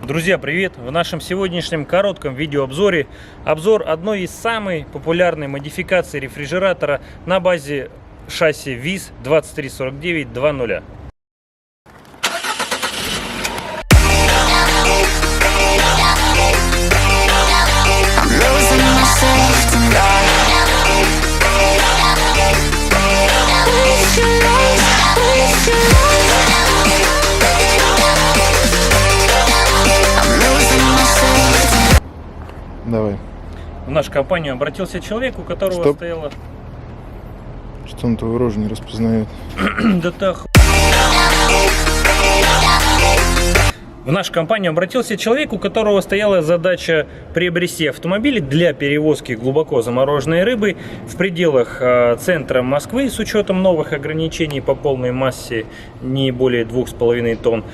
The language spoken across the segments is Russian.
Друзья, привет! В нашем сегодняшнем коротком видеообзоре обзор одной из самой популярной модификаций рефрижератора на базе шасси ВИЗ 2349-2.0. Давай. В нашу компанию обратился человек, у которого стояла... Что он твою рожу не распознает? Да так. В нашу компанию обратился человек, у которого стояла задача приобрести автомобиль для перевозки глубоко замороженной рыбы в пределах центра Москвы с учетом новых ограничений по полной массе не более 2,5 тонн.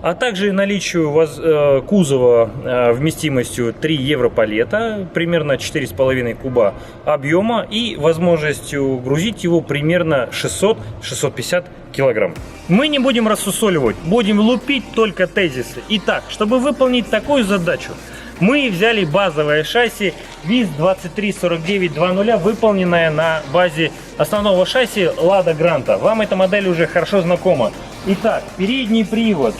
А также наличию кузова вместимостью 3 европалета, примерно 4,5 куба объема и возможностью грузить его примерно 600-650 килограмм. Мы не будем рассусоливать, будем лупить только тезисы. Итак, чтобы выполнить такую задачу, мы взяли базовое шасси ВИЗ 2349-2.0, выполненное на базе основного шасси Lada Granta. Вам эта модель уже хорошо знакома. Итак, передний привод.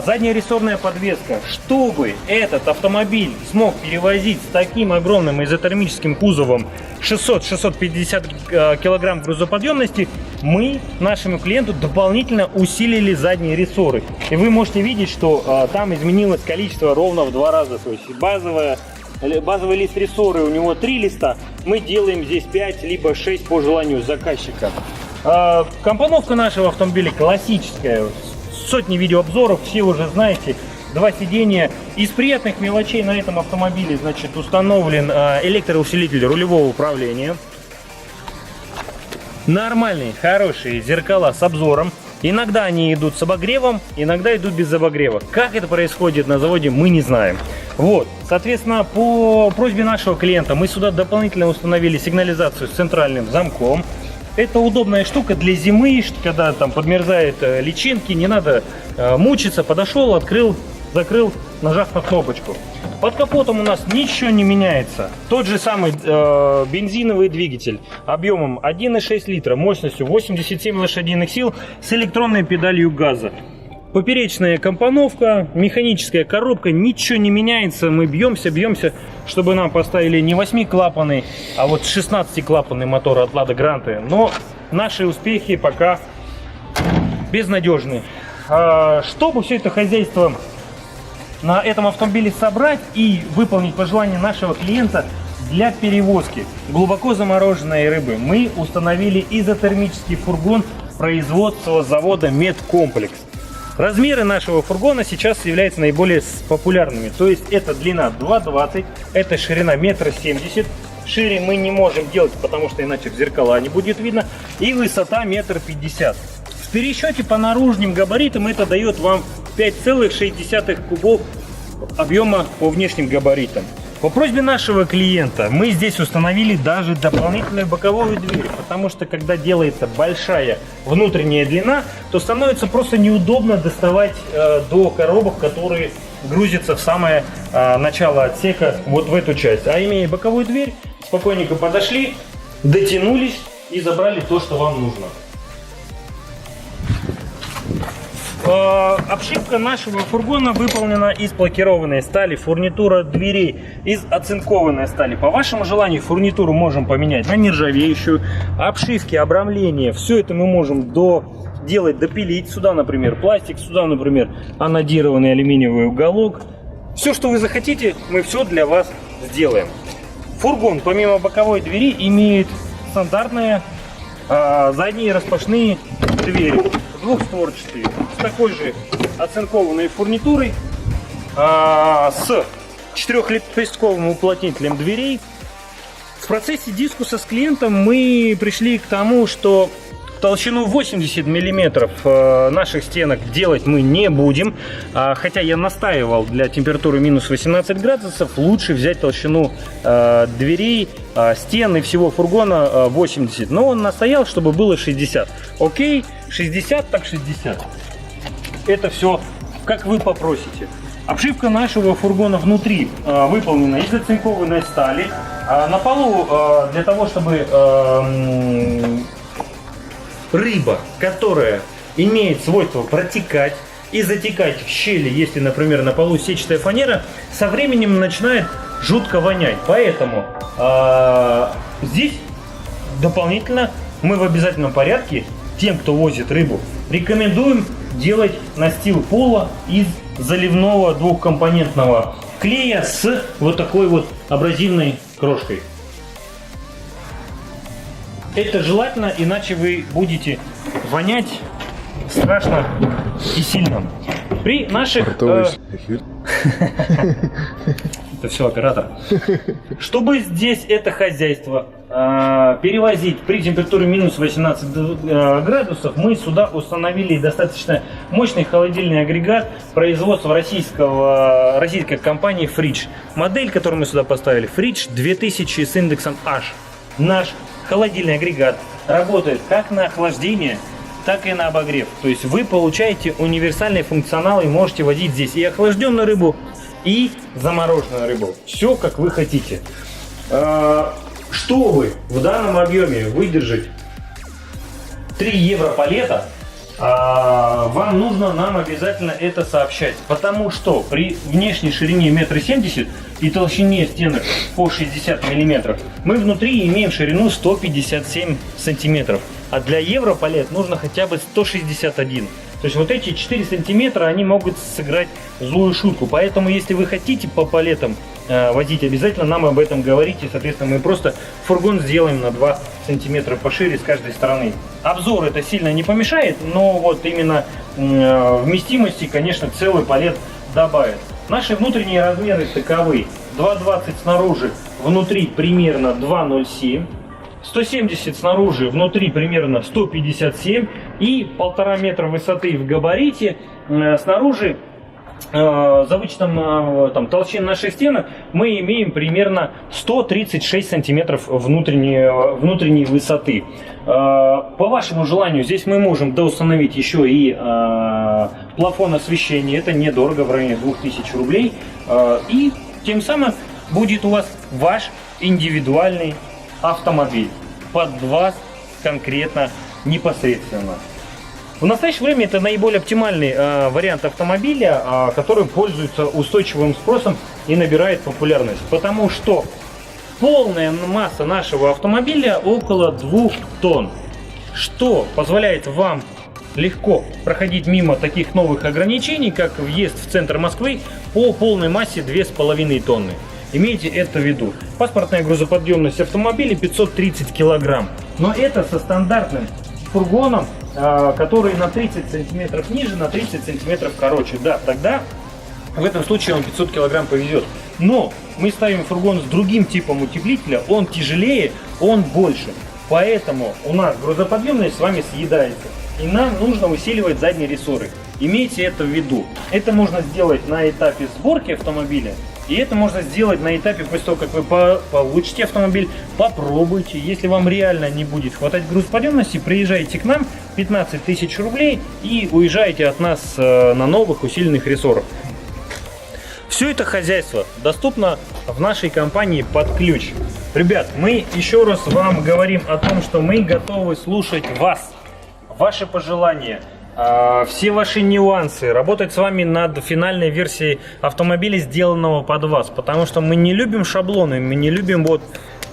Задняя рессорная подвеска. Чтобы этот автомобиль смог перевозить с таким огромным изотермическим кузовом 600-650 килограмм грузоподъемности, мы нашему клиенту дополнительно усилили задние рессоры. И вы можете видеть, что там изменилось количество ровно в 2 раза. То есть базовый лист рессоры у него 3 листа, мы делаем здесь 5 либо 6 по желанию заказчика. Компоновка нашего автомобиля классическая. Сотни видеообзоров, все уже знаете. 2 сиденья. Из приятных мелочей на этом автомобиле, значит, установлен электроусилитель рулевого управления. Нормальные, хорошие зеркала с обзором. Иногда они идут с обогревом, иногда идут без обогрева. Как это происходит на заводе, мы не знаем. Вот, соответственно, по просьбе нашего клиента мы сюда дополнительно установили сигнализацию с центральным замком. Это удобная штука для зимы, когда там подмерзают личинки, не надо мучиться. Подошел, открыл, закрыл, нажав на кнопочку. Под капотом у нас ничего не меняется. Тот же самый бензиновый двигатель объемом 1,6 литра, мощностью 87 лошадиных сил с электронной педалью газа. Поперечная компоновка, механическая коробка, ничего не меняется. Мы бьемся, чтобы нам поставили не 8-клапанный, а вот 16-клапанный мотор от Lada Granta. Но наши успехи пока безнадежны. Чтобы все это хозяйство на этом автомобиле собрать и выполнить пожелания нашего клиента для перевозки глубоко замороженной рыбы, мы установили изотермический фургон производства завода Медкомплекс. Размеры нашего фургона сейчас являются наиболее популярными. То есть это длина 2,20, это ширина 1,70 м. Шире мы не можем делать, потому что иначе в зеркала не будет видно. И высота 1,50 м. В пересчете по наружным габаритам это дает вам 5,6 кубов объема по внешним габаритам. По просьбе нашего клиента мы здесь установили даже дополнительную боковую дверь, потому что когда делается большая внутренняя длина, то становится просто неудобно доставать до коробок, которые грузятся в самое начало отсека, вот в эту часть. А имея боковую дверь, спокойненько подошли, дотянулись и забрали то, что вам нужно. Обшивка нашего фургона выполнена из лакированной стали, фурнитура дверей из оцинкованной стали. По вашему желанию фурнитуру можем поменять на нержавеющую, обшивки, обрамления, все это мы можем допилить. Сюда, например, пластик, сюда, например, анодированный алюминиевый уголок. Все, что вы захотите, мы все для вас сделаем. Фургон, помимо боковой двери, имеет стандартные задние распашные двери, двухстворчатые, с такой же оцинкованной фурнитурой, с 4-лепестковым уплотнителем дверей. В процессе дискуссии с клиентом мы пришли к тому, что толщину 80 миллиметров наших стенок делать мы не будем, хотя я настаивал для температуры минус 18 градусов лучше взять толщину дверей, стен и всего фургона 80, но он настоял, чтобы было 60. Окей, 60 так 60. Это все как вы попросите. Обшивка нашего фургона внутри выполнена из оцинкованной стали. На полу для того, чтобы рыба, которая имеет свойство протекать и затекать в щели, если, например, на полу сетчатая фанера, со временем начинает жутко вонять. Поэтому здесь дополнительно мы в обязательном порядке тем, кто возит рыбу, рекомендуем делать настил пола из заливного двухкомпонентного клея с вот такой вот абразивной крошкой. Это желательно, иначе вы будете вонять страшно и сильно. При наших... Эфир. Это все оператор. Чтобы здесь это хозяйство перевозить при температуре минус 18 градусов, мы сюда установили достаточно мощный холодильный агрегат производства российской компании Fridge. Модель, которую мы сюда поставили, Fridge 2000 с индексом H. Наш холодильный агрегат работает как на охлаждение, так и на обогрев. То есть вы получаете универсальный функционал и можете возить здесь и охлажденную рыбу, и замороженную рыбу. Все как вы хотите. Чтобы в данном объеме выдержать 3 евро палета, вам нужно нам обязательно это сообщать. Потому что при внешней ширине 1,70 м и толщине стенок по 60 мм мы внутри имеем ширину 157 сантиметров. А для евро палет нужно хотя бы 161. То есть вот эти 4 сантиметра, они могут сыграть злую шутку. Поэтому если вы хотите по палетам возить, обязательно нам об этом говорите. Соответственно, мы просто фургон сделаем на 2 сантиметра пошире с каждой стороны. Обзор это сильно не помешает, но вот именно вместимости, конечно, целый палет добавит. Наши внутренние размеры таковы: 2,20 снаружи, внутри примерно 2,07. 170 снаружи, внутри примерно 157 и 1,5 метра высоты в габарите. Снаружи, за вычетом толщин наших стенок, мы имеем примерно 136 сантиметров внутренней высоты. По вашему желанию, здесь мы можем доустановить еще и плафон освещения. Это недорого, в районе 2000 рублей. И тем самым будет у вас ваш индивидуальный автомобиль под вас конкретно непосредственно. В настоящее время это наиболее оптимальный вариант автомобиля, который пользуется устойчивым спросом и набирает популярность, потому что полная масса нашего автомобиля около 2 тонн, что позволяет вам легко проходить мимо таких новых ограничений, как въезд в центр Москвы по полной массе 2,5 тонны. Имейте это в виду. Паспортная грузоподъемность автомобиля 530 килограмм. Но это со стандартным фургоном, который на 30 сантиметров ниже, на 30 сантиметров короче. Да, тогда в этом случае он 500 килограмм повезет. Но мы ставим фургон с другим типом утеплителя, он тяжелее, он больше. Поэтому у нас грузоподъемность с вами съедается. И нам нужно усиливать задние рессоры. Имейте это в виду. Это можно сделать на этапе сборки автомобиля. И это можно сделать на этапе, после того, как вы получите автомобиль, попробуйте. Если вам реально не будет хватать грузоподъемности, приезжайте к нам, 15 тысяч рублей, и уезжаете от нас на новых усиленных рессорах. Все это хозяйство доступно в нашей компании под ключ. Ребят, мы еще раз вам говорим о том, что мы готовы слушать вас, ваши пожелания, все ваши нюансы, работать с вами над финальной версией автомобиля, сделанного под вас. Потому что мы не любим шаблоны, мы не любим вот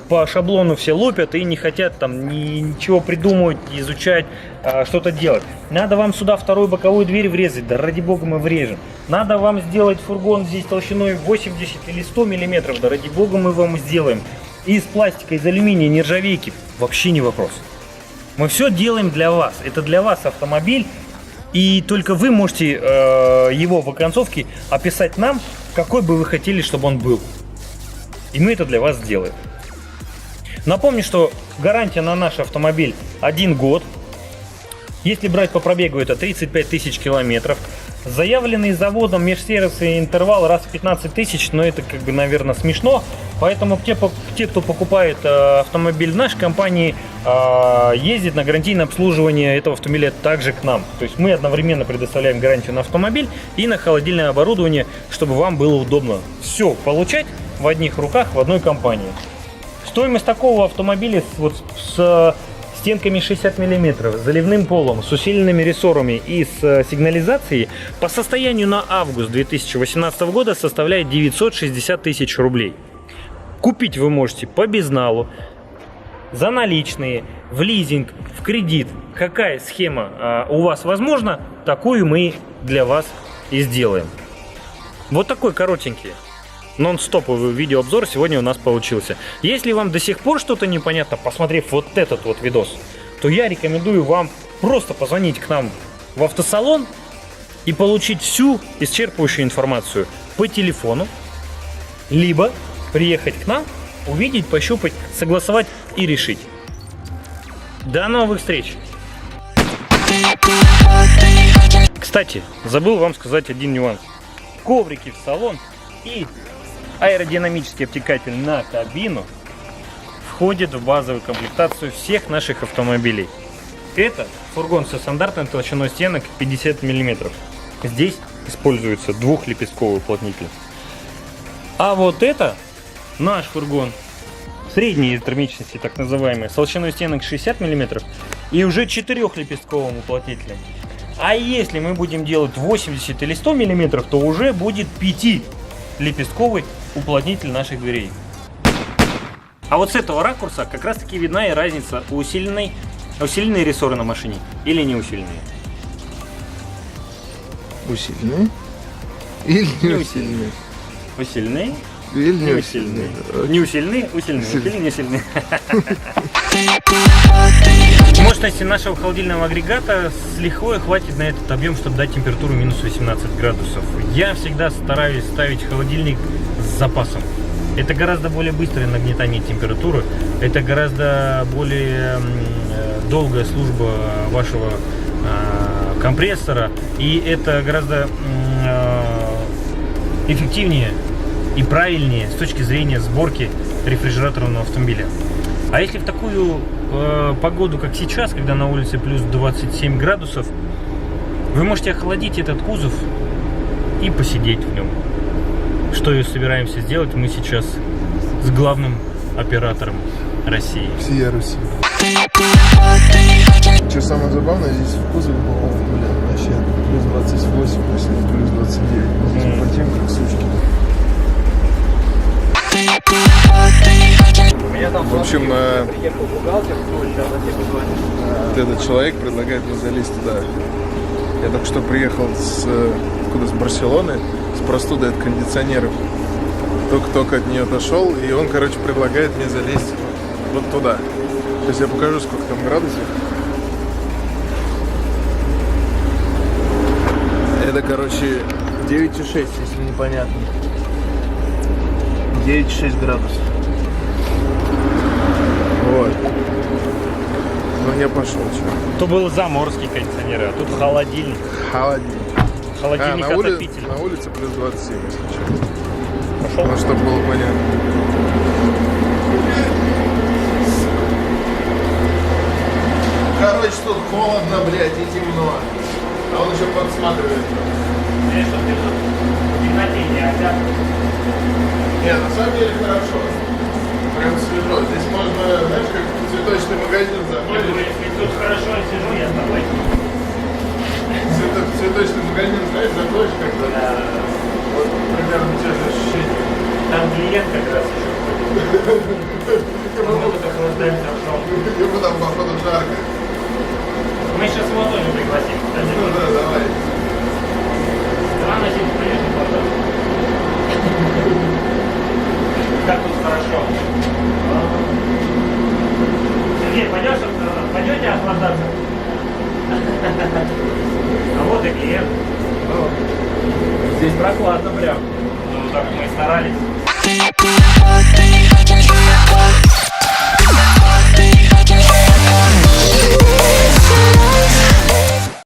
по шаблону все лупят и не хотят там ничего придумывать, изучать, что-то делать. Надо вам сюда вторую боковую дверь врезать, да ради бога мы врежем. Надо вам сделать фургон здесь толщиной 80 или 100 миллиметров, да ради бога мы вам сделаем. Из пластика, из алюминия, нержавейки, вообще не вопрос. Мы все делаем для вас, это для вас автомобиль. И только вы можете его в оконцовке описать нам, какой бы вы хотели, чтобы он был. И мы это для вас сделаем. Напомню, что гарантия на наш автомобиль 1 год. Если брать по пробегу, это 35 тысяч километров. Заявленный заводом межсервисный интервал раз в 15 тысяч, но это как бы, наверное, смешно. Поэтому те, кто покупает автомобиль в нашей компании, ездит на гарантийное обслуживание этого автомобиля также к нам. То есть мы одновременно предоставляем гарантию на автомобиль и на холодильное оборудование, чтобы вам было удобно все получать в одних руках в одной компании. Стоимость такого автомобиля с стенками 60 мм, заливным полом, с усиленными рессорами и с сигнализацией по состоянию на август 2018 года составляет 960 тысяч рублей. Купить вы можете по безналу, за наличные, в лизинг, в кредит. Какая схема у вас возможна, такую мы для вас и сделаем. Вот такой коротенький нон-стоповый видеообзор сегодня у нас получился. Если вам до сих пор что-то непонятно, посмотрев вот этот вот видос, то я рекомендую вам просто позвонить к нам в автосалон и получить всю исчерпывающую информацию по телефону, либо приехать к нам, увидеть, пощупать, согласовать и решить. До новых встреч! Кстати, забыл вам сказать один нюанс. Коврики в салон и аэродинамический обтекатель на кабину входит в базовую комплектацию всех наших автомобилей. Это фургон со стандартной толщиной стенок 50 мм. Здесь используется двухлепестковый уплотнитель. А вот это наш фургон средней термичности, так называемый, с толщиной стенок 60 мм и уже 4-лепестковым уплотнителем. А если мы будем делать 80 или 100 мм, то уже будет 5-лепестковый уплотнитель наших дверей. А вот с этого ракурса как раз таки видна и разница, усиленные рессоры на машине или не усиленные. Усиленные? Или не усиленные? Усиленные? Или не усиленные? Не усиленные, усиленные, или не усиленные. Мощности нашего холодильного агрегата с лихвой хватит на этот объем, чтобы дать температуру минус 18 градусов. Я всегда стараюсь ставить холодильник с запасом. Это гораздо более быстрое нагнетание температуры, это гораздо более долгая служба вашего компрессора, и это гораздо эффективнее и правильнее с точки зрения сборки рефрижераторного автомобиля. А если в такую погоду, как сейчас, когда на улице плюс 27 градусов, вы можете охладить этот кузов и посидеть в нем. Что и собираемся сделать мы сейчас с главным оператором России. Всея Руси. Что самое забавное, здесь в кузове было, вообще плюс 28, если не плюс 29. Здесь потем как сучки. В общем, этот человек предлагает мне залезть туда. Я только что приехал с Барселоны, с простудой от кондиционеров. Только от нее отошел, и он, короче, предлагает мне залезть вот туда. То есть я покажу, сколько там градусов. Это, короче, 9,6, если непонятно. 9,6 градусов. Вот. Ну, я пошел, что. То был заморский кондиционер, а тут холодильник. Холодильник. Холодильник отопитель. На улице плюс 27, если что. Пошел. Ну, чтобы было понятно. Короче, тут холодно, блядь, и темно. А он еще подсматривает. Что ты тут в темноте не опять? Нет, на самом деле хорошо. Прям свежо. Здесь можно, знаешь, как в цветочный магазин заходишь. Если тут хорошо я сижу, я с тобой. В цветочный магазин, знаешь, заходишь как-то. Да. Вот примерно те же ощущения. Там клиент как раз еще ходит. Мы тут охлаждаемся в шоу. Ему там, походу, жарко. Мы сейчас его тоже пригласим. Ну да, давай. Странно, если приедем потом. Как тут хорошо. Сергей, пойдете охлаждаться? А вот и клиент. Здесь прохладно прям. Ну так мы и старались.